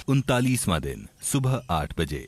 39वां दिन सुबह 8 बजे।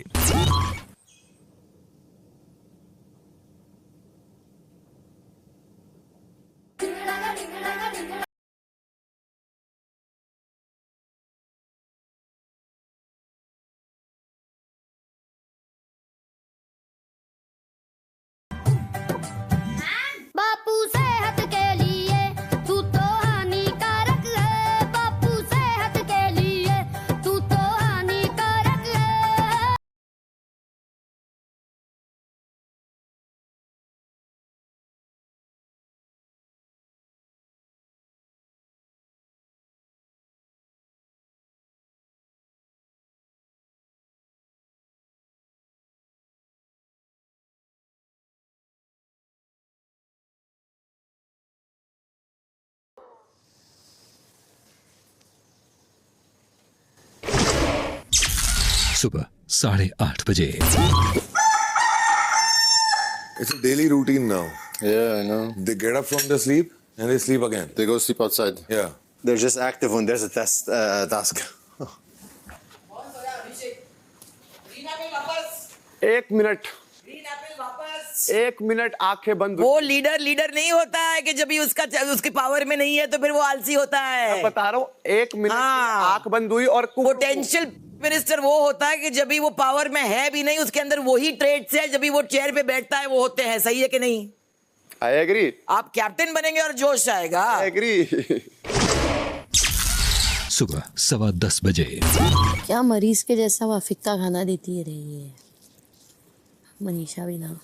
बापू सेहत के लिए तू तो हानिकारक है, बापू सेहत के लिए तू तो हानिकारक है। सुबह 8:30 बजे। It's a daily routine now. Yeah, I know. They get up from their sleep and they sleep again. They go sleep outside. Yeah. They're just active when there's a task. एक मिनट आंखें बंद। वो leader नहीं होता है कि जब भी उसके पावर में नहीं है तो फिर वो आलसी होता है। मैं बता रहा हूँ, 1 मिनट हाँ। आंख बंद हुई और पोटेंशियल मिनिस्टर वो होता है कि जब भी वो पावर में है भी नहीं, उसके अंदर वही ट्रेड्स है जब भी वो चेयर पे बैठता है वो होते हैं। सही है कि नहीं? I agree. आप कैप्टन बनेंगे और जोश आएगा। I agree. सुबह 10:15 बजे। क्या मरीज के जैसा वो फिक्का खाना देती रही है मनीषा भी ना।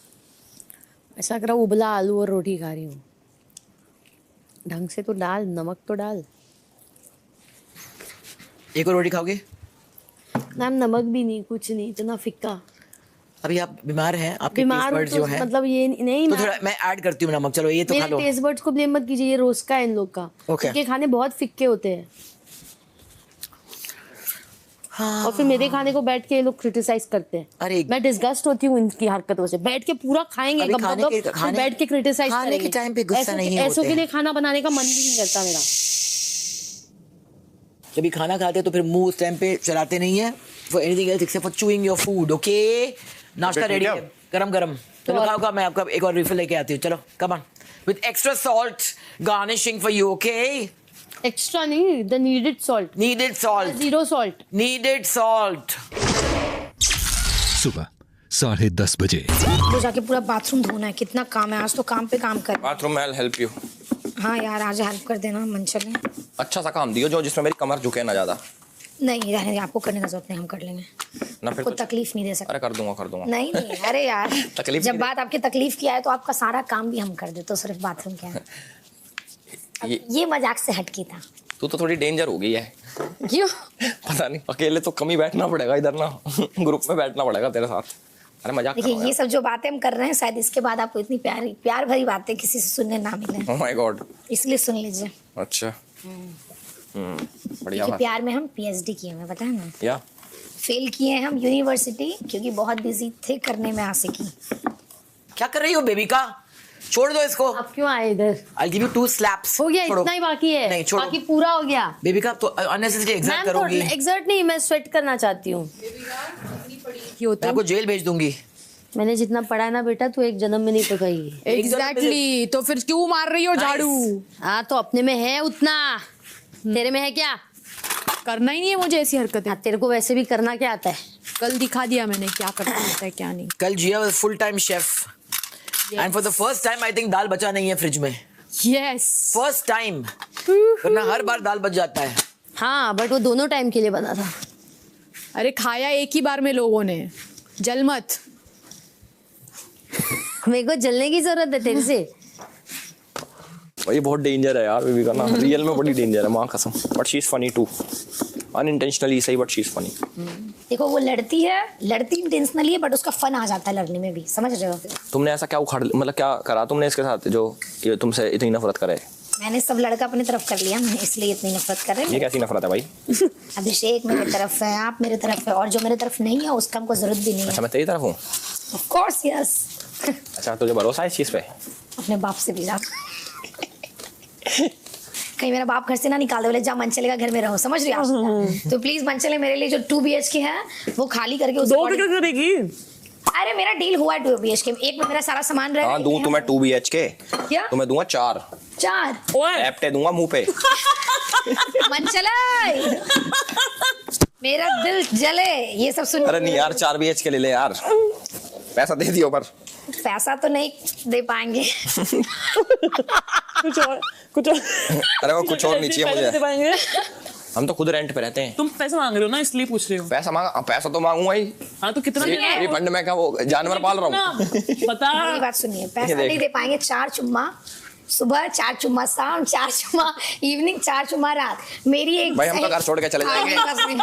ऐसा लग रहा उबला आलू और रोटी खा रही हूँ। ढंग से तो डाल, नमक तो डाल। एक और रोटी खाओगे? मैम नमक भी नहीं, कुछ नहीं, इतना फिक्का। अभी आप बीमार हैं, आपके बीमार टेस्ट बर्ड्स तो जो हैं मतलब ये नहीं तो मैम। थोड़ा मैं ऐड करती हूँ नमक। चलो ये तो खा मेरे लो। टेस्ट बर्ड्स को ब्लेम मत कीजिए, ये रोज का है इन लोग का। Okay. इनके खाने बहुत फिक्के होते हैं। हाँ। और फिर मेरे खाने को बैठ के ये लोग क्रिटिसाइज करते हैं। अरे मैं डिस्गस्ट होती हूँ इनकी हरकतों से। बैठ के पूरा खाएंगे, अभी खाने के- फिर खाने- बैठ के क्रिटिसाइज खाने के टाइम पे गुस्सा नहीं ऐसों होते के लिए खाना बनाने का मन भी नहीं करता मेरा। जब भी खाना खाते हैं तो फिर मुंह उस टाइम पे चलाते नहीं है for anything else except for chewing your food. Okay, नाश्ता रेडी है, गरम चलो खाओ। मैं आपका एक और रिफिल लेके आती हूँ। चलो come on, with extra salt garnishing for you. Okay, extra नहीं, the needed salt. Needed salt, zero salt. Needed salt. सुबह 10:30 बजे। तो जाके पूरा बाथरूम धोना है। कितना काम है आज, तो काम पे काम कर। बाथरूम में हेल्प यू। हाँ यार, आज हेल्प कर देना मंचल ने। अच्छा सा काम दियो जो जिसमें मेरी कमर झुके ना ज्यादा। नहीं रहने दे, आपको करने का जरूरत नहीं, हम कर लेंगे। ना फिर कोई कुछ- तकलीफ नहीं दे सकते। अरे कर दूंगा। नहीं अरे यार तकलीफ जब नहीं बात आपकी तकलीफ की आए तो आपका सारा काम भी हम कर दे, तो सिर्फ बाथरूम क्या है। अब ये मजाक से हटकी था। तू तो थोड़ी डेंजर हो गई है। क्यों? पता नहीं, अकेले तो कम ही बैठना पड़ेगा इधर ना। ग्रुप में बैठना पड़ेगा तेरे साथ। अरे मजाक कर देखिए रहा ये सब जो बातें हम कर रहे हैं, शायद इसके बाद आपको इतनी प्यार भरी बातें किसी से सुनने ना मिले, ओह माय गॉड। इसलिए सुन लीजिए। अच्छा। बढ़िया क्योंकि बात। प्यार में हम PhD किए हैं, पता है ना। या फेल किए हैं हम यूनिवर्सिटी, क्योंकि बहुत बिजी थे करने में आशिकी। क्या कर रही हो बेबी का? छोड़ दो इसको। आप क्यों आए इधर? I'll give you 2 slaps। हो गया, छोड़ो। इतना ही बाकी है। नहीं छोड़ो। बाकी पूरा हो गया। बेबी का तो अननेसेसरी एग्जर्ट मैम करोगी। एग्जर्ट नहीं, मैं स्वेट करना चाहती हूँ। क्यों मैं आपको जेल भेज दूंगी। मैंने जितना पढ़ा है ना बेटा, तू एक जन्म में नहीं पकाई। एग्जैक्टली, तो फिर क्यों मार रही हो झाड़ू? हाँ तो अपने में है उतना, तेरे में है क्या? करना ही नहीं है मुझे ऐसी हरकतें। हाँ, तेरे को वैसे भी करना क्या आता है? कल दिखा दिया मैंने क्या करना होता है क्या नहीं। कल Jiya was full time chef and for the first time I think दाल बचा नहीं है फ्रिज में। यस, फर्स्ट टाइम, वरना हर बार दाल बच जाता है। हाँ बट वो दोनों टाइम के लिए बना था। अरे खाया एक ही बार में लोगों ने, जल मत। मेरे को जलने की जरूरत है तेरे से। भाई बहुत डेंजर है यार बेबी का ना। रियल में बड़ी डेंजर है माँ कसम। But she is funny too. Unintentionally सही, बट शी इज फनी। देखो वो लड़ती इंटेंशनली है, बट उसका फन आ जाता है लड़ने में भी, समझ रहे हो। तुमने ऐसा क्या उखाड़, मतलब क्या करा तुमने इसके साथ जो ये तुमसे इतनी नफरत करे? मैंने सब लड़का अपनी तरफ कर लिया, इसलिए इतनी नफरत कर रहे ये हैं। कैसी नफरत है भाई? अभिषेक मेरे तरफ है, आप मेरे तरफ है, और जो मेरे तरफ नहीं है उसका हमको जरूरत भी नहीं है। अच्छा मैं तेरी तरफ हूँ। Of course yes. अच्छा तुझे भरोसा है इस चीज पे? अपने बाप से भी ज्यादा। कहीं मेरा बाप घर से ना निकाल दे, बोले जा मंचले का घर में रहो, समझ रही हो आप? तो प्लीज मंचले मेरे लिए जो 2 BHK है वो खाली करके उस करेगी। अरे मेरा डील हुआ है 2 BHK, एक में मेरा सारा सामान रह हाँ दूं तुम्हें 2 BHK, क्या तुम्हें दूंगा 4 एप्टे दूंगा मुंह पे। मंचले मेरा दिल जले ये सब सुन। अरे नहीं यार 4 BHK ले ले यार, पैसा दे दियो पर। पैसा तो नहीं दे पाएंगे। कुछ और अरे वो कुछ और नहीं चाहिए मुझे, पाएंगे। हम तो खुद रेंट पे रहते हैं। तुम पैसे मांग रहे हो ना इसलिए पूछ रही हो। पैसा मांगा, पैसा तो मांगूंगा ही। हाँ तो कितना ये फंड में क्या वो जानवर पाल रहा हूँ। बता मेरी बात सुनिए, पैसा नहीं दे पाएंगे। 4 चुम्मा सुबह, 4 चुम्मा शाम, 4 चुम्मा इवनिंग, 4 चुम्मा रात। मेरी एक भाई हम तो घर छोड़ के चले जाएंगे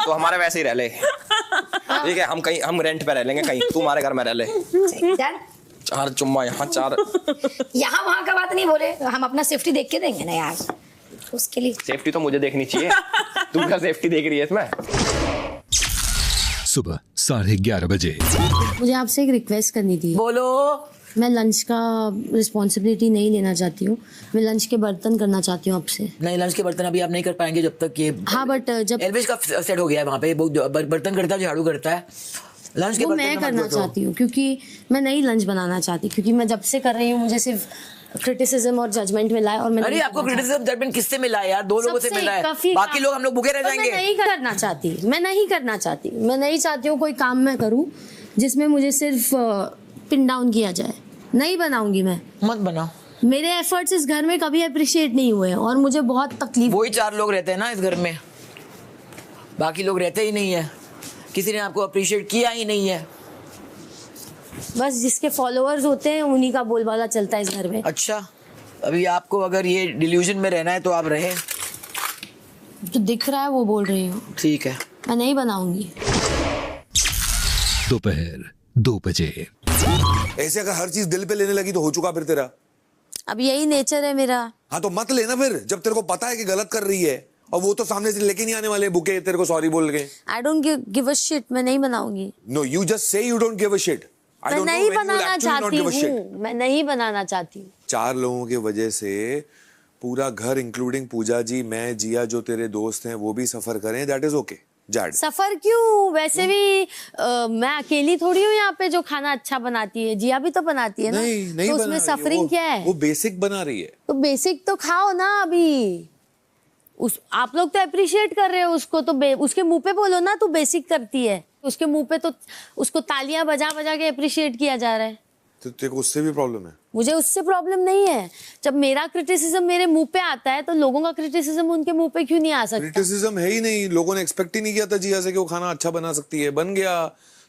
तो हमारे वैसे ही रह ले, ठीक है? हम रेंट पे रह लेंगे कहीं, तू हमारे घर में रह ले। 4 चुम्मा यहाँ 4 यहाँ वहाँ का बात नहीं बोले, हम अपना सेफ्टी देख के देंगे ना यार, उसके लिए सेफ्टी तो मुझे देखनी चाहिए। तू क्या सेफ्टी देख रही है इसमें? सुबह 11:30 बजे। मुझे आपसे एक रिक्वेस्ट करनी थी। बोलो। मैं लंच का रिस्पॉन्सिबिलिटी नहीं लेना चाहती हूँ, मैं लंच के बर्तन करना चाहती हूँ आपसे। नहीं लंच के बर्तन अभी आप नहीं कर पाएंगे जब तक ये। हाँ बट जब एलविश का सेट हो गया है वहाँ पे, वो बर्तन करता है, झाड़ू करता है। लंच के वो बर्तन मैं का मत करना बोलो। चाहती हूँ क्योंकि मैं नई लंच बनाना चाहती, क्योंकि मैं जब से कर रही हूँ मुझे सिर्फ क्रिटिसिज्म और जजमेंट मिला है। और मैं अरे नहीं आपको करना क्रिटिसिज्म जजमेंट किससे मिला है यार? 2 लोगों से सबसे मिला है, काफी बाकी काम- लोग हम लोग भूखे रह पर जाएंगे। मैं नहीं करना चाहती, मैं नहीं करना चाहती, मैं नहीं चाहती हूँ कोई काम मैं करूँ जिसमें मुझे सिर्फ पिन डाउन किया जाए। नहीं बनाऊंगी मैं। मत बनाओ। मेरे एफर्ट्स इस घर में कभी अप्रिशिएट नहीं हुए और मुझे बहुत तकलीफ। वही 4 लोग रहते हैं ना इस घर में, बाकी लोग रहते ही नहीं है, किसी ने आपको अप्रिशिएट किया ही नहीं है। बस जिसके फॉलोअर्स होते हैं उन्हीं का बोलबाला चलता है इस घर में। अच्छा अभी आपको अगर ये डिल्यूजन में रहना है तो आप रहे। जो दिख रहा है वो बोल रही हूँ। ठीक है मैं नहीं बनाऊंगी। दोपहर 2 बजे। ऐसे अगर हर चीज दिल पे लेने लगी तो हो चुका फिर तेरा। अब यही नेचर है मेरा। हाँ तो मत लेना फिर, जब तेरे को पता है कि गलत कर रही है और वो तो सामने से लेके नहीं आने वाले बुके तेरे को सॉरी बोल के। I don't give a shit, मैं नहीं बनाऊंगी। No you just say you don't give a shit. मैं नहीं बनाना चाहती हूँ, मैं नहीं बनाना चाहती। 4 लोगों की वजह से पूरा घर इंक्लूडिंग पूजा जी, मैं, जिया, जो तेरे दोस्त हैं वो भी सफर करें, दैट इज ओके। जाड सफर क्यों? वैसे भी मैं अकेली थोड़ी हूँ यहाँ पे जो खाना अच्छा बनाती है, जिया भी तो बनाती है ना। नहीं तो बना उसमें रही है, सफरिंग क्या है? वो बेसिक बना रही है। तो बेसिक तो खाओ ना अभी। आप लोग तो अप्रिशिएट कर रहे हो उसको, तो उसके मुंह पे बोलो ना तू बेसिक करती है। उसके मुंह पे तो उसको तालियां बजा बजा के अप्रिशिएट किया जा रहा है। तो तेरे को उससे भी प्रॉब्लम है? मुझे उससे प्रॉब्लम नहीं है। जब मेरा क्रिटिसिज्म मेरे मुंह पे आता है तो लोगों का क्रिटिसिज्म उनके मुंह पे क्यों नहीं आ सकता? क्रिटिसिज्म है ही नहीं, लोगों ने एक्सपेक्ट ही नहीं किया था जिया से कि वो खाना अच्छा बना सकती है, बन गया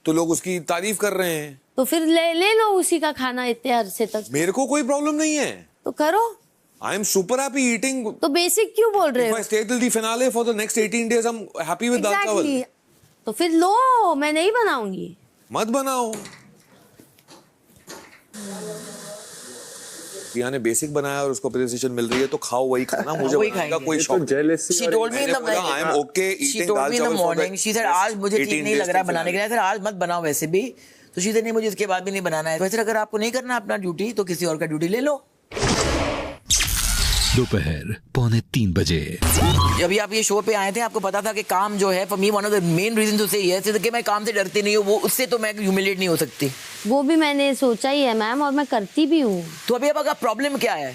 तो लोग उसकी तारीफ कर रहे हैं। तो फिर ले लो उसी का खाना इतने अरसे तक। मेरे को कोई प्रॉब्लम नहीं है, तो करो। I am super happy eating. तो बेसिक क्यों बोल रहे हो? If I stay till the finale for the next 18 days, I'm happy with दाल चावल। Exactly. तो फिर लो, मैं नहीं बनाऊंगी। मत बनाओ। पिया ने बेसिक बनाया और उसको अप्रिसिएशन मिल रही है तो खाओ वही खाना, मुझे वही बनाने का खाएंगे। कोई शौक नहीं। She told me in the I am okay she eating told dal me in the चावल for morning. the She said आज मुझे ठीक 18 नहीं days लग रहा है till बनाने के लिए, सर आज मत बनाओ वैसे भी। तो she said नहीं मुझे इसके बाद भी नहीं बनाना है। वैसे अगर आपको नहीं करना अपना ड्यूटी तो किसी और का ड्यूटी ले लो। दोपहर 2:45 बजे। अभी आप ये शो पे आए थे, आपको पता था कि काम जो है for me one of the main reason to say ये है कि मैं काम से डरती नहीं हूँ, वो उससे तो मैं ह्यूमिलेट नहीं हो सकती। वो भी मैंने सोचा ही है मैम, और मैं करती भी हूँ। तो अभी आपका प्रॉब्लम क्या है?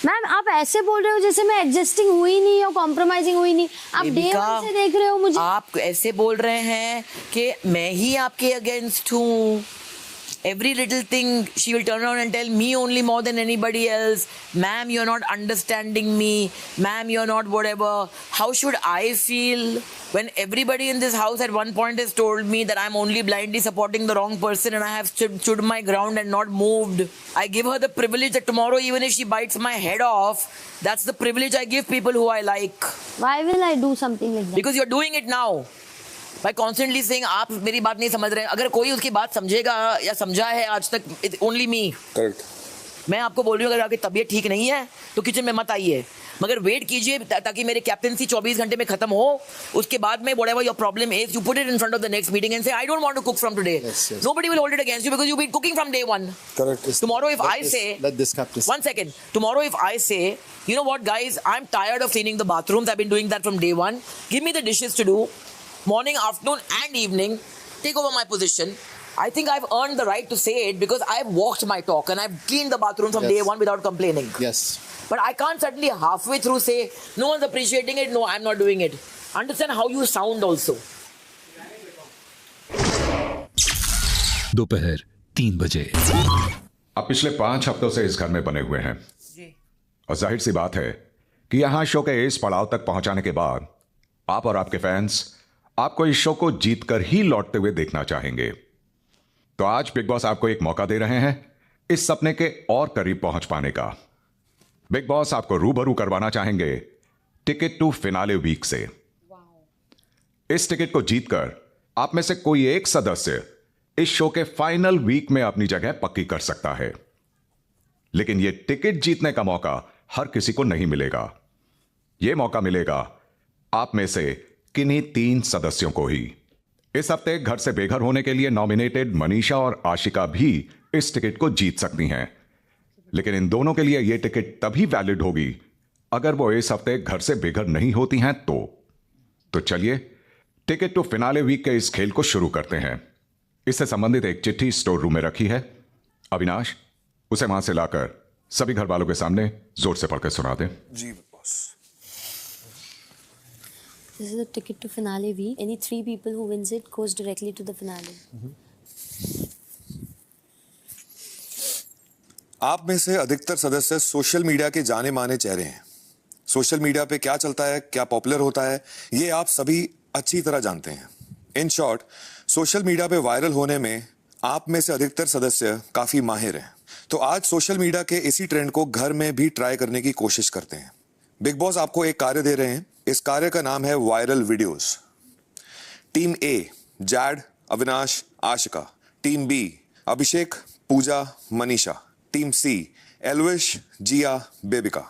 मैम आप ऐसे बोल रहे हो जैसे मैं एडजस्टिंग हुई नहीं और कॉम्प्रोमाइजिंग हुई नहीं। आप डे वन से देख रहे हो मुझे। आप ऐसे बोल रहे हैं कि मैं ही आपके अगेंस्ट हूँ। Every little thing she will turn around and tell me only more than anybody else. Ma'am, you're not understanding me. Ma'am, you're not whatever. How should I feel when everybody in this house at one point has told me that I'm only blindly supporting the wrong person and I have stood my ground and not moved? I give her the privilege that tomorrow even if she bites my head off, that's the privilege I give people who I like. Why will I do something like that? Because you're doing it now. By constantly saying आप मेरी बात नहीं समझ रहे हैं। अगर कोई उसकी बात समझेगा या समझा है आज तक, it's only me. करेक्ट। मैं आपको बोल रही हूँ अगर आपकी तबीयत ठीक नहीं है तो किचन में मत आइए, मगर वेट कीजिए ताकि मेरे कैप्टनसी 24 घंटे में खत्म हो, उसके बाद में whatever your problem is you put it in front of the next meeting and say I don't want to cook from today. Nobody will hold it against you because you've been cooking from day one. Correct. Tomorrow if I say, let this captain. one second, tomorrow if I say, you know what guys, I'm tired of cleaning the bathrooms, I've been doing that from day one, give me the dishes to do morning, afternoon and evening, take over my position. I think I've earned the right to say it because I've walked my talk and I've cleaned the bathroom from day one without complaining. Yes. But I can't suddenly halfway through say, no one's appreciating it, no, I'm not doing it. Understand how you sound also. दोपहर 3 बजे। अब पिछले 5 हफ्तों से इस घर में बने हुए हैं और जाहिर सी बात है कि यहां शो के इस पड़ाव तक पहुंचाने के बाद आप और आपके फैंस आपको इस शो को जीतकर ही लौटते हुए देखना चाहेंगे। तो आज बिग बॉस आपको एक मौका दे रहे हैं इस सपने के और करीब पहुंच पाने का। बिग बॉस आपको रूबरू करवाना चाहेंगे टिकट टू फिनाले वीक से। इस टिकट को जीतकर आप में से कोई एक सदस्य इस शो के फाइनल वीक में अपनी जगह पक्की कर सकता है, लेकिन यह टिकट जीतने का मौका हर किसी को नहीं मिलेगा। यह मौका मिलेगा आप में से किन्हीं 3 सदस्यों को ही। इस हफ्ते घर से बेघर होने के लिए नॉमिनेटेड मनीषा और आशिका भी इस टिकट को जीत सकती हैं, लेकिन इन दोनों के लिए यह टिकट तभी वैलिड होगी अगर वो इस हफ्ते घर से बेघर नहीं होती हैं तो चलिए टिकट टू फिनाले वीक के इस खेल को शुरू करते हैं। इससे संबंधित एक चिट्ठी स्टोर रूम में रखी है। अविनाश, उसे वहां से लाकर सभी घर वालों के सामने जोर से पढ़कर सुना दें। जी boss. This is a ticket to finale week. Any 3 people who wins it goes directly to the finale. आप में से अधिकतर सदस्य सोशल मीडिया के जाने माने चेहरे हैं। सोशल मीडिया पे क्या चलता है, क्या पॉपुलर होता है, ये आप सभी अच्छी तरह जानते हैं। इन शॉर्ट, सोशल मीडिया पे वायरल होने में आप में से अधिकतर सदस्य काफी माहिर हैं। तो आज सोशल मीडिया के इसी ट्रेंड को घर में भी ट्राई करने की कोशिश करते हैं। बिग बॉस आपको एक कार्य दे रहे हैं। इस कार्य का नाम है viral videos. Team A Z, Avinash, Ashika. Team B Abhishek, Pooja, Manisha. Team C Elvish, Jiya, Bebika.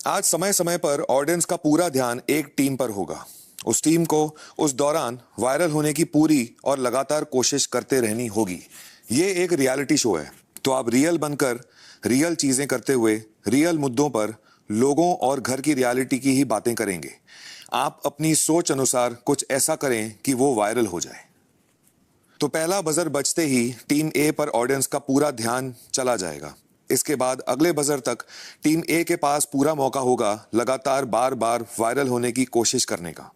आज समय समय पर ऑडियंस का पूरा ध्यान एक टीम पर होगा। उस टीम को उस दौरान वायरल होने की पूरी और लगातार कोशिश करते रहनी होगी। ये एक रियलिटी शो है, तो आप रियल बनकर रियल चीजें करते हुए रियल मुद्दों पर लोगों और घर की रियलिटी की ही बातें करेंगे। आप अपनी सोच अनुसार कुछ ऐसा करें कि वो वायरल हो जाए। तो पहला बजर बजते ही टीम ए पर ऑडियंस का पूरा ध्यान चला जाएगा। इसके बाद अगले बजर तक टीम ए के पास पूरा मौका होगा लगातार बार बार वायरल होने की कोशिश करने का।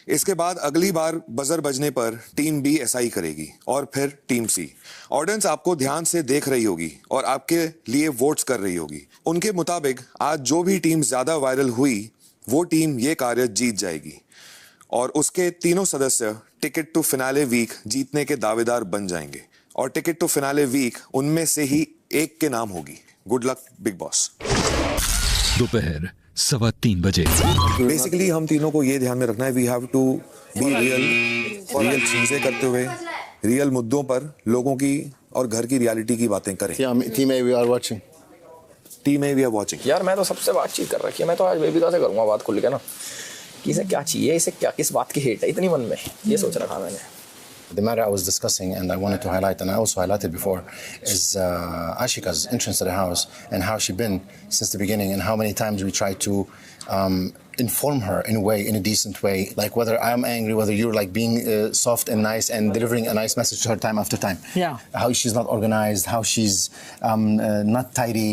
इसके बाद अगली बार बजर बजने पर टीम बी ऐसा ही करेगी और फिर टीम सी। ऑडियंस आपको ध्यान से देख रही होगी और आपके लिए वोट्स कर रही होगी। उनके मुताबिक आज जो भी टीम ज्यादा वायरल हुई वो टीम ये कार्य जीत जाएगी और उसके तीनों सदस्य टिकट टू फिनाले वीक जीतने के दावेदार बन जाएंगे और टिकट टू फिनाले वीक उनमें से ही एक के नाम होगी। Good luck big boss. दोपहर 3:15 बजे। बेसिकली हम तीनों को ये ध्यान में रखना है, we have to be real चीजें करते हुए रियल मुद्दों पर लोगों की और घर की रियलिटी की बातें करें। Team A we are watching. Team A we are watching. यार मैं तो सबसे बातचीत कर रखी है। मैं तो आज बेबिका से करूंगा बात खुल के ना कि इसे क्या चाहिए, इसे क्या किस बात की हेट है इतनी मन में, ये सोच रखा मैंने। The matter I was discussing and I wanted to highlight, and I also highlighted before, is Ashika's entrance to the house and how she's been since the beginning and how many times we tried to inform her in a way, in a decent way, like whether I'm angry, whether you're like being soft and nice and delivering a nice message to her time after time. Yeah. How she's not organized, how she's not tidy,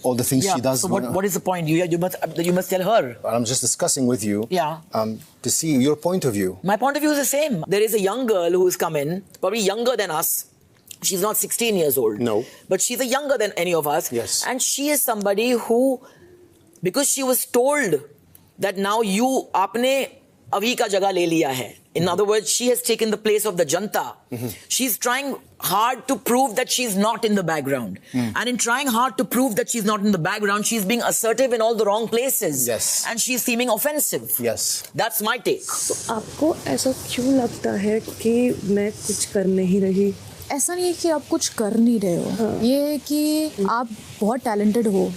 all the things she does. So what is the point? You must tell her. I'm just discussing with you. Yeah. To see your point of view. My point of view is the same. There is a young girl who has come in, probably younger than us. She's not 16 years old. No. But she's younger than any of us. Yes. And she is somebody who, because she was told that now aapne Avi ka jagah le liya hai. In other words, she has taken the place of the janta. She's trying hard to prove that she's not in the background. And in trying hard to prove that she's not in the background, she's being assertive in all the wrong places. Yes. And she's seeming offensive. Yes. That's my take. आपको ऐसा क्यों लगता है कि मैं कुछ कर नहीं रही ऐसा नहीं है कि आप कुछ कर नहीं रहे हो, ये है कि आप बहुत टैलेंटेड हो,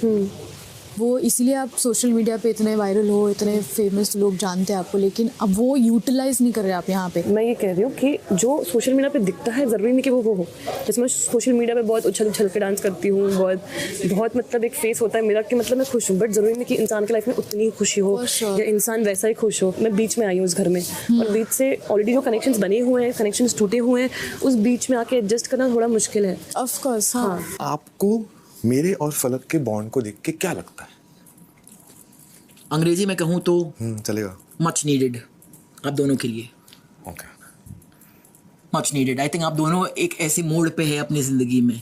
वो इसीलिए आप सोशल मीडिया पे इतने वायरल हो, इतने फेमस लोग जानते हैं आपको, लेकिन अब वो यूटिलाइज नहीं कर रहे आप यहाँ पे। मैं ये कह रही हूँ कि जो सोशल मीडिया पे दिखता है ज़रूरी नहीं कि वो हो। जैसे मैं सोशल मीडिया पे बहुत उछल उछल के डांस करती हूँ, बहुत मतलब एक फेस होता है मेरा कि मतलब मैं खुश हूँ, बट ज़रूरी नहीं कि इंसान की लाइफ में उतनी ही खुशी हो या इंसान वैसा ही खुश हो। मैं बीच में आई हूँ उस घर में, और बीच से ऑलरेडी जो कनेक्शंस बने हुए हैं, कनेक्शंस टूटे हुए हैं, उस बीच में आके एडजस्ट करना थोड़ा मुश्किल है। ऑफकोर्स हाँ। आपको मेरे और फलक के बॉन्ड को देख के क्या लगता है? अंग्रेजी में कहूँ तो चलेगा। मच नीडेड आप दोनों के लिए। Okay. Much needed. I think आप दोनों एक ऐसे मोड़ पे है अपनी जिंदगी में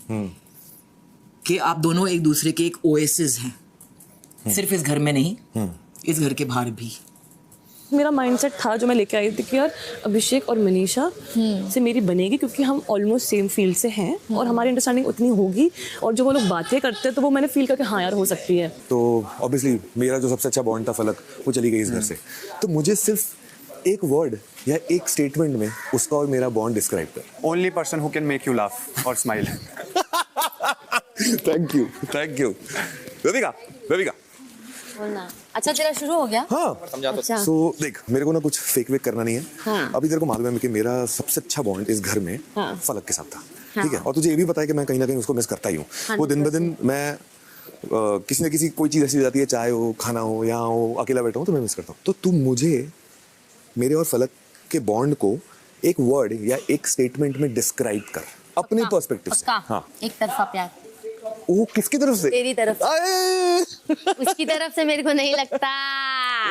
कि आप दोनों एक दूसरे के एक ओएसिस हैं, सिर्फ इस घर में नहीं, इस घर के बाहर भी। मेरा माइंडसेट था जो मैं लेके आई थी कि यार अभिषेक और मनीषा से मेरी बनेगी, क्योंकि हम ऑलमोस्ट सेम फील्ड से हैं और हमारी अंडरस्टैंडिंग उतनी होगी, और जो वो लोग बातें करते हैं तो वो मैंने फील करके हाँ यार हो सकती है। तो ऑब्वियसली मेरा जो सबसे अच्छा बॉन्ड था फलक, वो चली गई इस घर से, तो मुझे सिर्फ एक वर्ड या एक स्टेटमेंट में उसका और मेरा बॉन्ड डिस्क्राइब कर। Only person who can make you laugh और स्माइल। Thank you. रविका बोलना। अच्छा तेरा शुरू हो गया? हाँ समझा तो। अच्छा। सो देख, मेरे को ना कुछ फेक वेक करना नहीं है। हाँ। अभी तेरे को मालूम है कि मेरा सबसे अच्छा बॉन्ड इस घर में हाँ। फलक के साथ था। हाँ। ठीक है, और तुझे ये भी पता है कि मैं कहीं ना कहीं उसको मिस करता ही हूँ। वो दिन ब दिन मैं किसी न किसी कोई चीज़ ऐसी हो जाती है, चाय हो, खाना हो, यहाँ हो, अकेला बैठा हूँ तो मैं मिस करता हूँ। तो तू मुझे मेरे और फलक के बॉन्ड को एक वर्ड या एक स्टेटमेंट में डिस्क्राइब कर अपने पर्सपेक्टिव से। हाँ। एक तरफा प्यार। वो किसकी तरफ से? तेरी तरफ। उसकी तरफ से मेरे को नहीं लगता।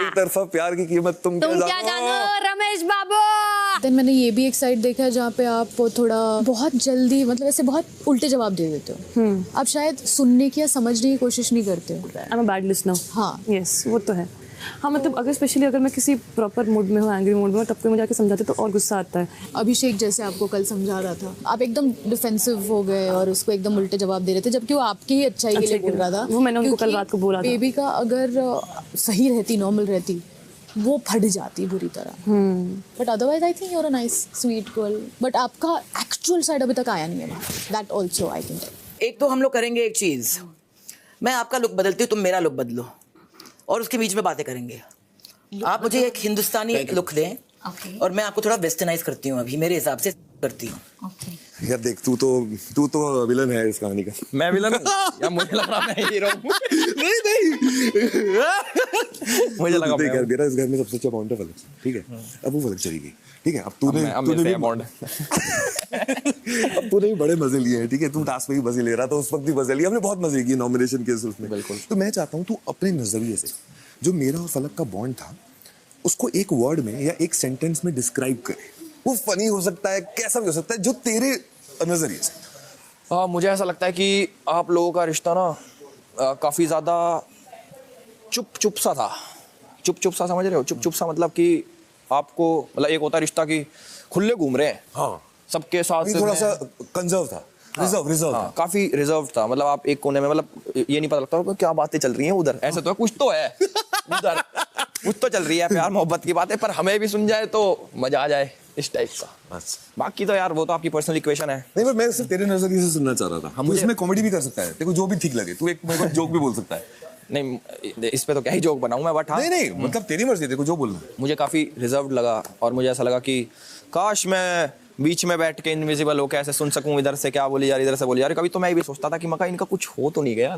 एक तरफा प्यार की कीमत तुम क्या जानो रमेश बाबू। देन मैंने ये भी एक साइड देखा है जहाँ पे आप थोड़ा बहुत जल्दी, मतलब ऐसे बहुत उल्टे जवाब दे देते हो। आप शायद सुनने की या समझने की कोशिश नहीं करते हो। I am a bad listener. हाँ यस, वो तो है। हाँ मतलब अगर स्पेशली अगर मैं किसी प्रॉपर मूड में हूँ, एंग्री मूड में हूँ, तब कोई मुझे आके समझाते तो और गुस्सा आता है। अभिषेक जैसे आपको कल समझा रहा था, आप एकदम डिफेंसिव हो गए और उसको एकदम उल्टे जवाब दे रहे थे, जबकि वो आपकी ही अच्छाई के लिए बोल रहा था। वो मैंने उनको कल रात को बोला था। बेबी का अगर सही रहती, नॉर्मल रहती, वो फट जाती बुरी तरह। But otherwise I think you are a nice sweet girl, but आपका एक्चुअल साइड अभी तक आया नहीं है। That also I think. एक तो हम लोग करेंगे एक चीज, मैं आपका लुक बदलती हूँ, तुम मेरा लुक बदलो, और उसके बीच में बातें करेंगे। आप मुझे एक हिंदुस्तानी लुक दें और मैं आपको थोड़ा वेस्टर्नाइज करती हूँ, अभी मेरे हिसाब से करती हूँ। यार देख, तू तो विलन है इस कहानी का। मैं विलन हूँ या मुझे लग रहा मैं हीरो हूँ? नहीं मुझे लगा देख यार, मेरा इस घर में सबसे अच्छा बॉन्ड है फलक से, ठीक है। अब वो फलक चली गई, ठीक है। अब तूने भी बॉन्ड अब तूने भी बड़े मजे लिए हैं, ठीक है। तू टास्क में भी मजे ले रहा था, उस वक्त भी मजे लिए, हमने बहुत मजे किए नॉमिनेशन के उसमें। बिल्कुल। तो मैं चाहता हूँ तू अपने नजरिए से जो मेरा और फलक का बॉन्ड था उसको एक वर्ड में या एक सेंटेंस में डिस्क्राइब करे। वो फनी हो सकता है, कैसा भी हो सकता है, जो तेरे नजरिए से। मुझे ऐसा लगता है कि आप लोगों का रिश्ता ना काफ़ी ज़्यादा चुप सा था। चुप सा समझ रहे हो? चुप सा मतलब कि आपको, मतलब एक होता है रिश्ता कि खुले घूम रहे हैं, हाँ, सबके साथ। थोड़ा सा कंजर्व था, रिजर्व हाँ, काफी रिजर्व था। मतलब आप एक कोने में, मतलब ये नहीं पता लगता क्या बातें चल रही हैं उधर। ऐसे तो है, कुछ तो है उधर, कुछ तो चल रही है, प्यार मोहब्बत की बातें, पर हमें भी सुन जाए तो मजा आ जाए, इस टाइप का। बाकी तो यार वो तो आपकी पर्सनल इक्वेशन है। नहीं, पर मैं सिर्फ तेरे नजरिए से सुनना चाह रहा था। हम इसमें कॉमेडी भी कर सकता है, तेरे को जो भी ठीक लगे, तू एक मेरे को जोक भी बोल सकता है। नहीं, इस पे तो क्या ही जोक बनाऊं मैं, बट हाँ, नहीं, मतलब तेरी मर्जी, तेरे को जो बोलना है। मुझे काफी रिजर्व लगा, और मुझे ऐसा लगा कि काश मैं बीच में बैठ के इनविजिबल होकर ऐसे सुन सकूं, इधर से क्या बोली जा रही, इधर से बोली जा रही। कभी तो मैं भी सोचता था कि मका इनका कुछ हो तो नहीं गया।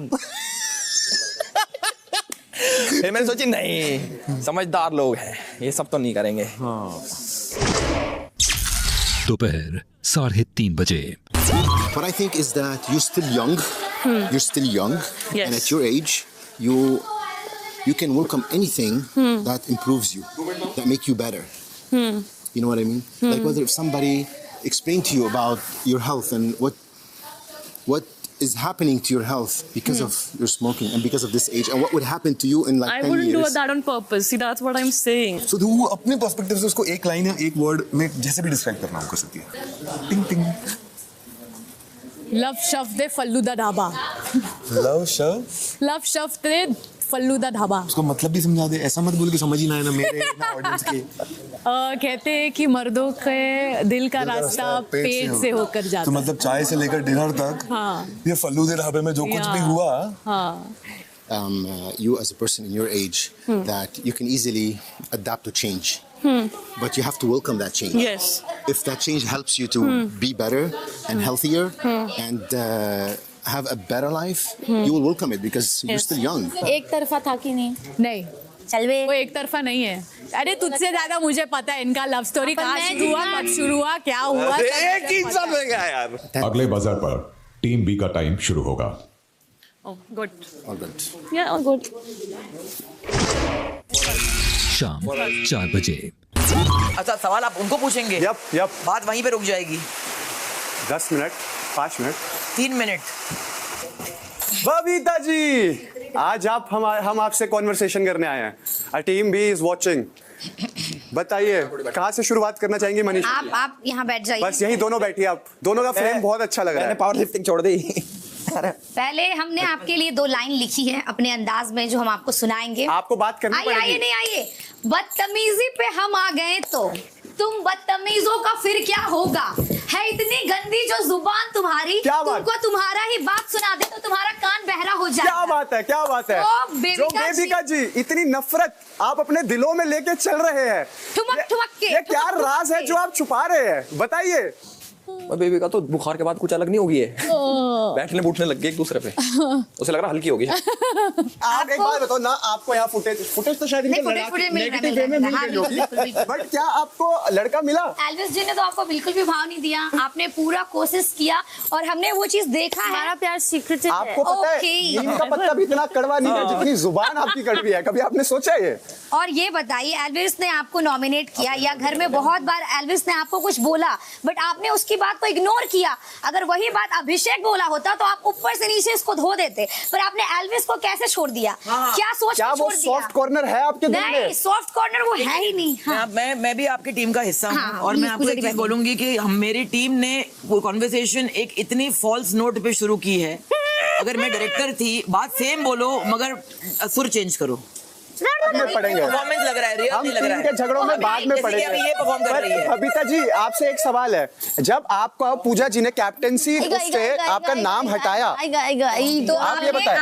फिर मैंने सोची नहीं, समझदार लोग हैं, ये सब तो नहीं करेंगे। दोपहर 3:30 बजे। What I think is that you're still young. You're still young, Yes. and at your age, you can welcome anything that improves you, that make you better. You know what I mean? Like whether if somebody explained to you about your health and what is happening to your health because of your smoking and because of this age, and what would happen to you in like 10 years. I wouldn't do that on purpose. See, that's what I'm saying. So तू अपने perspective से उसको एक line या एक word में जैसे भी डिस्क्राइब करना हो कर सकती है। टिंग टिंग। लव शब्द फल्लूदा ढाबा। लव शब्द फल्लूदा ढाबा। उसको मतलब भी समझा दे, ऐसा मत बोल के समझ ही ना आए ना मेरे ना ऑडियंस के। कहते हैं कि मर्दों के दिल का रास्ता पेट से होकर जाता तो है। मतलब चाय से लेकर डिनर तक हाँ ये फल्लू दे ढाबे में जो कुछ भी हुआ, हाँ You as a person in your age, that you can easily adapt to change. But you have to welcome that change. Yes. If that change helps you to be better and healthier and have a better life, you will welcome it because you're still young. एक तरफा था कि नहीं? नहीं, चल वे वो एक तरफा नहीं है। अरे तुझसे ज्यादा मुझे पता है इनका लव स्टोरी कहाँ शुरू हुआ, कब शुरू हुआ, क्या हुआ। एक ही सब है क्या यार। अगले बजर पर टीम बी का टाइम शुरू होगा। Good All good. या गुड। शाम 4 बजे। अच्छा सवाल आप उनको पूछेंगे? यप बात वहीं पे रुक जाएगी। 10 minute 5 minute 3 minute. Babita ji, आज हम आपसे कॉन्वर्सेशन करने आए हैं। Uh team B is watching. बताइए कहाँ से शुरुआत करना चाहेंगे मनीष? आप यहाँ बैठ जाइए। बस यही दोनों बैठिए आप। दोनों का फ्रेम बहुत अच्छा लग रहा है। पावर लिफ्टिंग छोड़ दी। पहले हमने आपके लिए 2 लाइन लिखी है अपने अंदाज में जो हम आपको सुनाएंगे। आपको बात करनी आइए पड़ेगी। आइए नहीं आइए। बदतमीजी पे हम आ गए तो तुम बदतमीजों का फिर क्या होगा, है इतनी गंदी जो जुबान तुम्हारी, क्या बात? तुमको तुम्हारा ही बात सुना दे तो तुम्हारा कान बहरा हो जाएगा। क्या बात है, क्या बात है। तो जो बेबिका जी इतनी नफरत आप अपने दिलों में लेके चल रहे हैं, ठुमक के ये क्या राज है जो आप छुपा रहे हैं, बताइए। बेबी का तो बुखार के बाद कुछ अलग नहीं होगी है। बैठने बूठने लग गए एक दूसरे पे, उसे लग रहा हल्की होगी। आप एक बात बताओ ना, आपको यहाँ फुटेज तो शायद नेगेटिव वे में मिल गई होगी, बट क्या आपको लड़का मिला? एल्विस जी ने तो आपको बिल्कुल भी भाव नहीं दिया। आपने पूरा कोशिश किया और हमने वो चीज देखा है। हमारा प्यार सीक्रेट है। आपको पता है नीम का पत्ता भी इतना कड़वा नहीं है जितनी जुबान आपकी कड़वी है। कभी आपने सोचा ये? और ये बताइए, एल्विस ने आपको नॉमिनेट किया या घर में बहुत बार एल्विस ने आपको कुछ बोला बट आपने उसकी बात को इग्नोर किया। अगर वही बात अभिषेक बोला होता तो आप ऊपर से नीचे इसको धो देते, पर आपने एल्विस को कैसे छोड़ दिया? क्या सोच क्या के वो छोड़ दिया? सॉफ्ट कॉर्नर है आपके दिल में? नहीं, सॉफ्ट कॉर्नर वो है ही नहीं। हाँ। मैं भी आपकी टीम का हिस्सा हूँ हाँ, और मैं आपको एक चीज बोलूंगी कि मेरी टीम ने वो कॉन्वर्सेशन एक इतनी फॉल्स नोट पे शुरू की है। अगर मैं डायरेक्टर थी, बात सेम बोलो मगर सुर चेंज करो। में पड़ेंगे। परफॉर्मेंस लग रहा है, रियल हम नहीं लग रहा है। टीम के झगड़ों में बाद में पड़ेंगे। ये परफॉर्म कर रही है। बबीता जी आपसे एक सवाल है, जब आपको पूजा जी ने कैप्टेंसी से आपका नाम हटाया तो आप ये बताएं।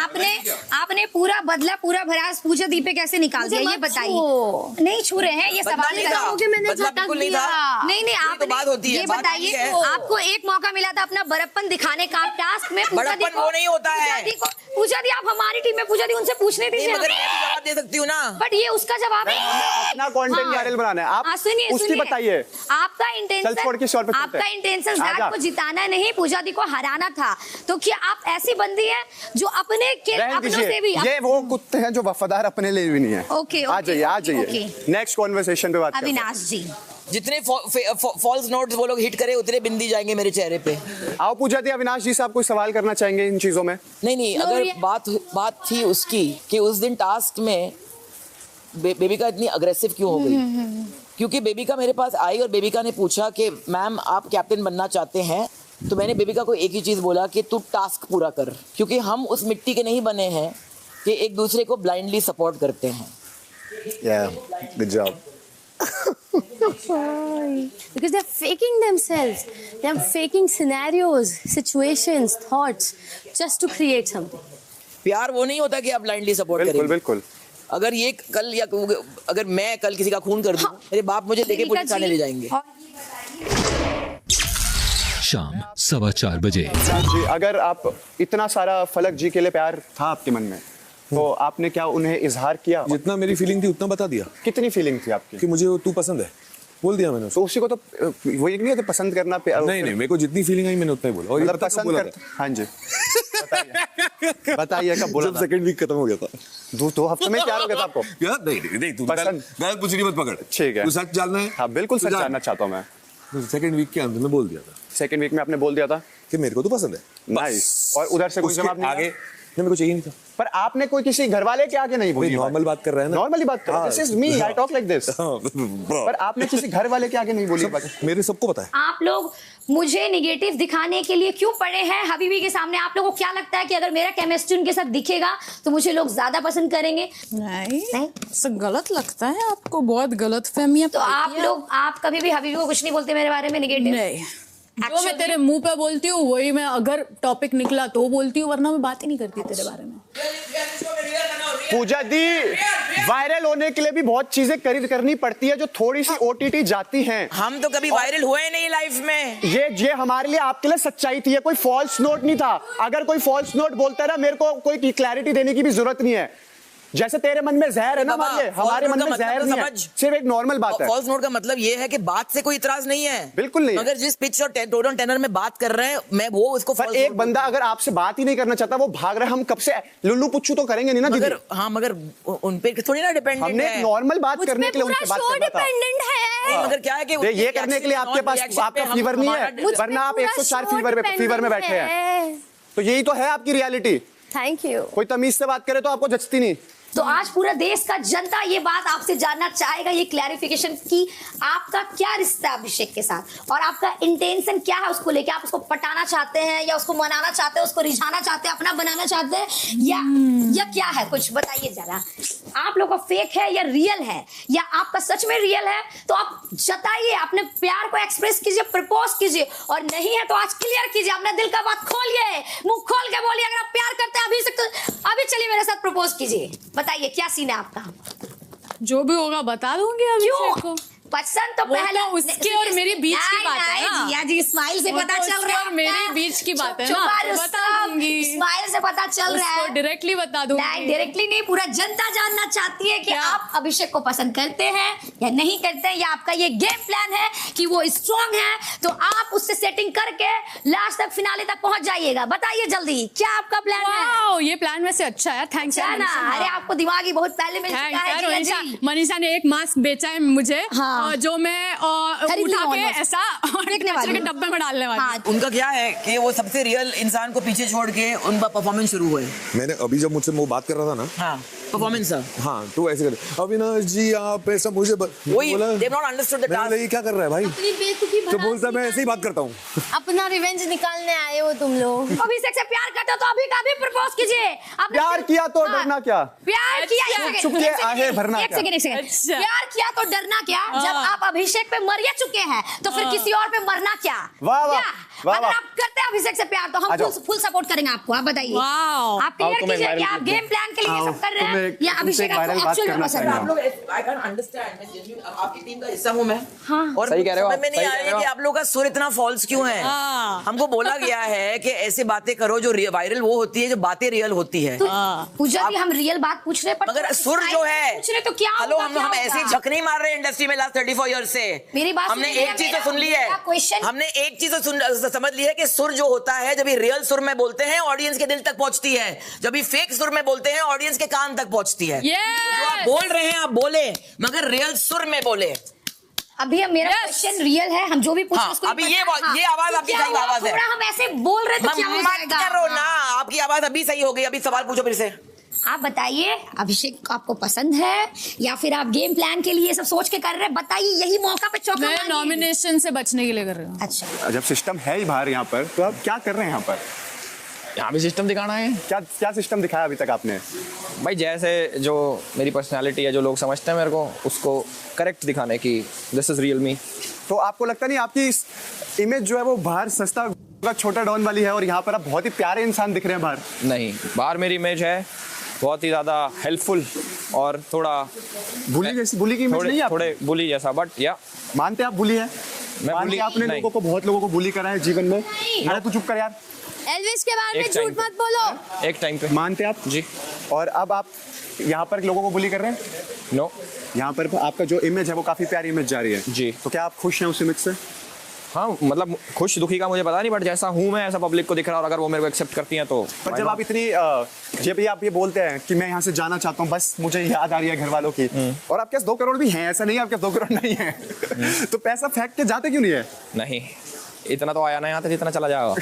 आपने पूरा बदला, पूरा भरास पूजा दी पे कैसे निकाल दिया, ये बताइए। नहीं छू रहे हैं, ये सवाल मैंने झटक दिया। नहीं आप बात होती है। ये बताइए, आपको एक मौका मिला था अपना बड़प्पन दिखाने का टास्क में। बड़प्पन वो नहीं होता है। पूजा दी आप हमारी टीम में, पूजा दी उनसे पूछने दीजिए। मगर मैं भी जवाब दे सकती हूँ ना। बट ये उसका जवाब है। अपना कंटेंट वायरल बनाना है। आप उसकी बताइए। आपका इंटेंशन, आपका इंटेंशन ज़ात को जिताना नहीं, पूजा दी को हराना था। तो क्या आप ऐसी बंदी है जो अपने अपनों से भी ये वो कुत्ते हैं जो वफादार अपने लिए भी नहीं है। ओके, आ जाइए नेक्स्ट कॉन्वर्सेशन पे बात करते हैं। अविनाश जी, जितने फॉल्स नोट्स वो लोग हिट करे उतने बिंदी जाएंगे मेरे चेहरे पे। आओ पूजा दी, अविनाश जी से आप कोई सवाल करना चाहेंगे इन चीजों में? नहीं अगर बात थी उसकी कि उस दिन टास्क में बेबिका इतनी अग्रेसिव क्यों हो गई, क्योंकि बेबिका मेरे पास आई और बेबिका ने पूछा कि मैम आप कैप्टन बनना चाहते हैं, तो मैंने बेबिका को एक ही चीज बोला कि तू टास्क पूरा कर, क्योंकि हम उस मिट्टी के नहीं बने हैं कि एक दूसरे को ब्लाइंडली सपोर्ट करते हैं। Good job. Because they're faking themselves. They're faking scenarios, situations, thoughts, just to create something. प्यार वो नहीं होता कि आप ब्लाइंडली सपोर्ट करें। बिल्कुल। अगर ये कल या अगर मैं कल किसी का खून कर दूं, मेरे बाप मुझे लेके पुलिस थाने ले जाएंगे। शाम 4:15 बजे। जी अगर आप इतना सारा फलक जी के लिए प्यार था आपके मन में, तो आपने क्या उन्हें इजहार किया? जितना मेरी फीलिंग थी उतना बता दिया। कितनी फीलिंग थी आपकी? कि मुझे तू पसंद है, बोल दिया मैंने। तो उसी को तो वही नहीं है पसंद करना। नहीं मेरे को जितनी फीलिंग आई मैंने उतना ही बोला। और मतलब पसंद कर। हाँ जी बताइए कब बोला? जब सेकंड वीक खत्म हो गया था। 2 हफ्ते में प्यार हो गया था आपको? यार नहीं तू गलत कुछ नहीं मत पकड़। ठीक है, तू सच जानना है? हाँ बिल्कुल सच जानना चाहता हूँ मैं। सेकंड वीक के अंत में बोल दिया था। सेकंड वीक में आपने बोल दिया था कि मेरे को तो पसंद है। नाइस। और उधर से कोई जवाब नहीं आगे मेरे को चाहिए नहीं था। पर आपने कोई किसी घर वाले के आगे नहीं बोली? नॉर्मल बात कर रहे हैं ना, नॉर्मली बात कर रहे हैं। This is me, I talk like this. पर आपने किसी घर वाले के आगे नहीं बोली बात? मेरे सबको पता है। आप लोग मुझे निगेटिव दिखाने के लिए क्यों पड़े हैं हबीबी के सामने? आप लोगों को क्या लगता है कि अगर मेरा केमिस्ट्री उनके साथ दिखेगा तो मुझे लोग ज्यादा पसंद करेंगे? नहीं, सब गलत लगता है आपको, बहुत गलत फहमियां। तो आप कभी भी हबीबी को कुछ नहीं बोलते मेरे बारे में निगेटिव? नहीं, जो मैं तेरे मुंह पे बोलती हूँ वही मैं अगर टॉपिक निकला तो बोलती हूँ, वरना मैं बात ही नहीं करती तेरे बारे में। पूजा दी, वायरल होने के लिए भी बहुत चीजें करनी पड़ती है जो थोड़ी सी ओटीटी जाती हैं। हम तो कभी वायरल हुए नहीं लाइफ में। ये हमारे लिए, आपके लिए सच्चाई थी, ये कोई फॉल्स नोट नहीं था। अगर कोई फॉल्स नोट बोलता है ना, मेरे को कोई क्लैरिटी देने की भी जरूरत नहीं है। जैसे तेरे मन में जहर है ना, हमारे मन में जहर नहीं है, सिर्फ एक नॉर्मल बात है। फॉल्स नोट का मतलब ये है कि बात से कोई इतराज नहीं है, बिल्कुल नहीं। मगर जिस पिच और टोन टेनर में बात कर रहे हैं, मैं वो उसको पर एक बंदा अगर आपसे बात ही नहीं करना चाहता, वो भाग रहा है, हम कब से लुल्लू पुच्चू तो करेंगे नहीं ना दीदी। मगर उन पे थोड़ी ना डिपेंडेंट है। हमने नॉर्मल बात करने के लिए उनसे बात करना था। मगर क्या है कि ये करने के लिए आपके पास आपका फीवर नहीं है, वरना आप 104 फीवर में बैठे हैं। तो यही तो है आपकी रियलिटी। Thank you. कोई तमीज से बात करे तो आपको जचती नहीं। तो आज पूरा देश का जनता ये बात आपसे जानना चाहेगा, ये क्लैरिफिकेशन की आपका क्या रिश्ता है अभिषेक के साथ, और आपका इंटेंशन क्या है उसको लेके? आप उसको पटाना चाहते हैं या उसको मनाना चाहते हैं, उसको रिझाना चाहते हैं, अपना बनाना चाहते हैं, या क्या है? कुछ बताइए जरा। आप लोग का फेक है या रियल है, या आपका सच में रियल है? तो आप जताइए, अपने प्यार को एक्सप्रेस कीजिए, प्रपोज कीजिए, और नहीं है तो आज क्लियर कीजिए, अपने दिल का बात खोलिए, मुंह खोल के बोलिए। अगर आप प्यार करते हैं अभी चलिए मेरे साथ प्रपोज कीजिए। बताइए क्या सीन है आपका? जो भी होगा बता दूंगी अभिषेक को। पसंद तो पहले उसके और मेरी बीच की बात है ना। जिया जी, स्माइल से पता चल रहा है मेरे बीच की बात है ना, बता दूंगी। स्माइल से पता चल रहा है, डायरेक्टली बता दूंगी। नहीं, डायरेक्टली नहीं, पूरा जनता जानना चाहती है कि आप अभिषेक को पसंद करते हैं या नहीं करते हैं, या आपका ये गेम प्लान है कि वो स्ट्रॉन्ग है तो आप उससे सेटिंग करके लास्ट तक फिनाले तक पहुंच जाइएगा। बताइए जल्दी, क्या आपका प्लान है? ये प्लान वैसे अच्छा है, थैंक्स है ना। अरे आपको दिमाग ही बहुत पहले मिल चुका है। मनीषा ने एक मास्क बेचा है मुझे, जो मैं उठा के ऐसा के डब्बे में डालने वाली। उनका क्या है कि वो सबसे रियल इंसान को पीछे छोड़ के उनका परफॉर्मेंस शुरू हुआ है। मैंने अभी जब मुझसे वो बात कर रहा था ना, हाँ परफॉर्मेंस, हाँ तो ऐसे कर, अविनाश जी आप ऐसा मुझे बोला, they have not understood the task। ये क्या कर रहा है भाई? तो बोलता मैं ऐसे ही बात करता हूँ। अपना रिवेंज निकालने आए हो तुम लोग। अभिषेक से प्यार करते हो तो अभी का भी प्रपोज कीजिए। प्यार किया तो डरना क्या? प्यार किया, चुप के आहे भरना क्या? एक सेकंड। प्यार किया तो डरना क्या? जब आप अभिषेक पे मर चुके हैं तो फिर किसी और पे मरना क्या? वाह वाह। अगर आप करते हैं अभिषेक से प्यार तो हम फुल सपोर्ट करेंगे आपको। आप बताइए, आप क्लियर कीजिए कि आप गेम प्लान के लिए ये सब कर रहे हैं या अभिषेक आपको एक्चुअल में पसंद है? आप लोग आई कैन अंडरस्टैंड, आपकी टीम का हिस्सा हूं मैं। हाँ। और सही कह रहे हो, समझ में नहीं आ रहा है कि आप लोग का सुर इतना फॉल्स क्यों है। हमको बोला गया है कि ऐसे बातें करो जो वायरल वो होती है, जो बातें रियल होती है। पूजा भी हम रियल बात पूछ रहे हैं, मगर सुर जो है, पूछ रहे तो क्या? हेलो, हम ऐसे ही झक नहीं मार रहे इंडस्ट्री में लास्ट 34 ईयर्स से। मेरी बात हमने एक चीज तो सुन ली है, हमने एक चीज तो समझ ली है कि सुर जो होता है, जब ये रियल सुर में बोलते हैं ऑडियंस के दिल तक पहुंचती है, जब ये फेक सुर में बोलते हैं ऑडियंस के कान तक पहुंचती है। जो आप बोल रहे हैं आप बोले, मगर रियल सुर में बोले। अभी मेरा क्वेश्चन रियल है, हम जो भी पूछ उसको अभी ये आवाज आपकी सही आवाज है। हम ऐसे बोल रहे तो क्या हो जाएगा? मत करो ना, आपकी आवाज अभी सही हो गई। अभी सवाल पूछो फिर से। आप बताइए, अभिषेक आपको पसंद है या फिर आप गेम प्लान के लिए सब सोच के कर रहे हैं? बताइए, यही मौका पे चौका मैं नॉमिनेशन से बचने के लिए कर रही हूँ। अच्छा, जब सिस्टम है ही बाहर यहाँ पर, तो आप क्या कर रहे हैं यहाँ पर? यहाँ भी सिस्टम दिखाना है। क्या सिस्टम दिखाया अभी तक आपने? भाई जैसे जो मेरी पर्सनालिटी है, जो लोग समझते हैं मेरे को, उसको करेक्ट दिखाने की, दिस इज रियल मी। तो आपको लगता नहीं आपकी इमेज जो है वो बाहर सस्ता छोटा डॉन वाली है और यहाँ पर आप बहुत ही प्यारे इंसान दिख रहे हैं बाहर? नहीं, बाहर मेरी इमेज है बहुत ही ज़्यादा हेल्पफुल और थोड़ा बुली जैसी, बुली की इमेज नहीं है, थोड़े बुली जैसा, बट या मानते आप बुली है? मैं बुली आपने लोगों को, बहुत लोगों को बुली करा है जीवन में। अरे तू चुप कर यार। एल्विस के बारे में झूठ मत बोलो। एक टाइम पे मानते आप जी। और अब आप यहाँ पर लोगों को बुली कर रहे हैं? नो, यहाँ पर आपका जो इमेज है वो काफी प्यारी इमेज जा रही है जी। तो क्या आप खुश हैं उस इमेज से? हाँ, मतलब खुश दुखी का मुझे पता नहीं, बट जैसा हूँ मैं ऐसा पब्लिक को दिख रहा है, और अगर वो मेरे को एक्सेप्ट करती हैं तो। पर जब आप इतनी जब आप ये बोलते हैं कि मैं यहाँ से जाना चाहता हूँ, बस मुझे याद आ रही है घर वालों की, और आपके पास 2 करोड़ भी हैं, ऐसा नहीं है आपके 2 करोड़ नहीं है, तो पैसा फेंक के जाते क्यों नहीं है? नहीं, इतना तो आया ना यहाँ तक जितना चला जाएगा।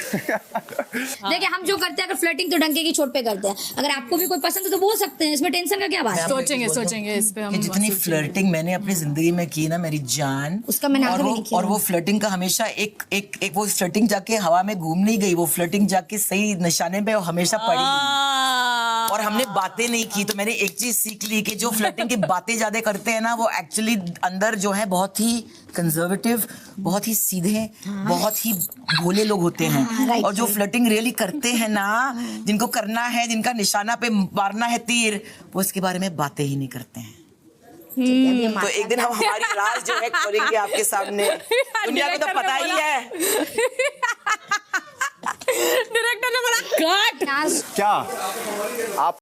देखिए हम जो करते हैं अगर फ्लर्टिंग तो डंके की चोट पे करते हैं, अगर आपको भी कोई पसंद है तो बोल सकते हैं, इसमें टेंशन का क्या बात है। सोचेंगे इस पे हम। जितनी फ्लर्टिंग मैंने अपनी जिंदगी में की ना मेरी जान, उसका मैंने आगे भी नहीं किया। और वो फ्लर्टिंग का हमेशा एक वो फ्लर्टिंग जाके हवा में घूम नहीं गई, वो फ्लर्टिंग जाके सही निशाने पे हमेशा पड़ी, और हमने बातें नहीं की। तो मैंने एक चीज सीख ली कि जो फ्लर्टिंग की बातें ज्यादा करते हैं ना वो एक्चुअली अंदर जो है बहुत ही कंजर्वेटिव, बहुत ही सीधे, बहुत ही भोले लोग होते हैं। और जो फ्लर्टिंग रियली करते हैं ना, जिनको करना है, जिनका निशाना पे मारना है तीर, वो इसके बारे में बातें ही नहीं करते हैं। तो एक दिन हम हमारी राज जो है खोलेंगे आपके सामने, दुनिया को तो पता ही है। डायरेक्टर ने बोला कट। क्या आप